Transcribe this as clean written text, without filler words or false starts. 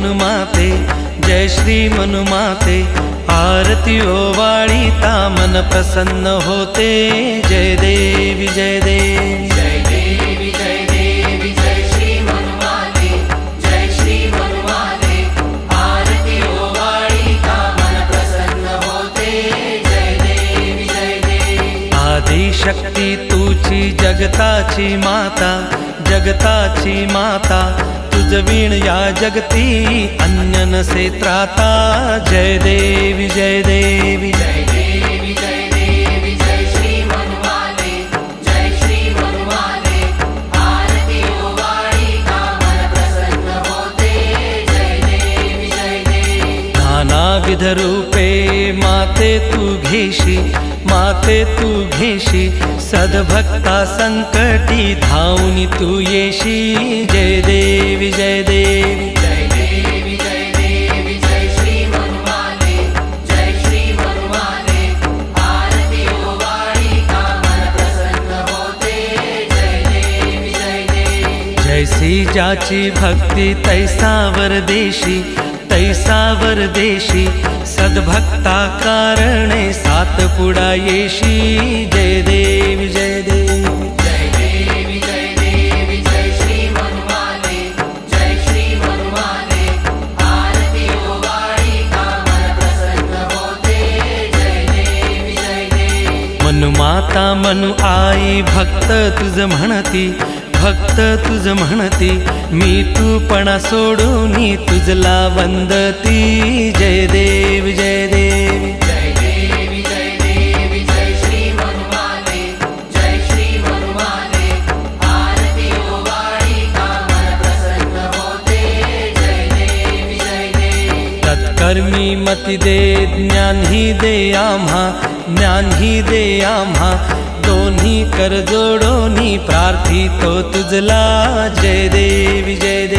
मनुमाते, जय श्री मनुमाते। आरती ओवाळीता मन प्रसन्न होते, जय देवी जय देवी। जय देवी जय देवी जय श्री मनुमाते, जय श्री मनुमाते। आरती ओवाळीता मन प्रसन्न होते, जय देवी जय देवी। आदिशक्ती तुझी जगताची माता, जगताची माता। तुझ वीण या जगती अन्य नसे त्राता, जय देवी जय देवी। जय देवी जय देवी जय श्री मनुमाते, जय श्री मनुमाते। आरती ओवाळीता मन प्रसन्न होते, जय देवी जय देवी। नानाविध रूपे माते तू घेशी, माते तू घेशी। सद्भक्ता संकटी धावून तू येशी, जय देवी जय देवी। जय देवी जय देवी जय श्री मनुमाते, जय श्री मनुमाते। आरती ओवाळीता मन प्रसन्न होते, जय देवी जय देवी। जैसी ज्याची भक्ती तैसा वरदेशी, तैसा वरदेशी। सद्भक्ता कारणे सातपुडा येशी, जय देवी जय देवी। जय देवी जय देवी जय श्री मनुमाते, जय श्री मनुमाते। आरती ओवाळीता मन प्रसन्न होते, जय देवी जय देवी। मनुमाता मनु आई भक्त तुझ म्हणती, भक्त तुझ म्हणती। मी तूपणा सोडून तुझला वंदती, जय देवी जय देवी। जय देवी जय देवी जय श्री मनुमाते, जय श्री मनुमाते। आरती ओवाळीता मन प्रसन्न होते, जय देवी जय देवी। तत्कर्मी मती दे, ज्ञान ही दे आम्हा, ज्ञान ही दे आम्हा। दोन्ही कर जोडोनी प्रार्थितो तुझला, जय देवी जय देवी।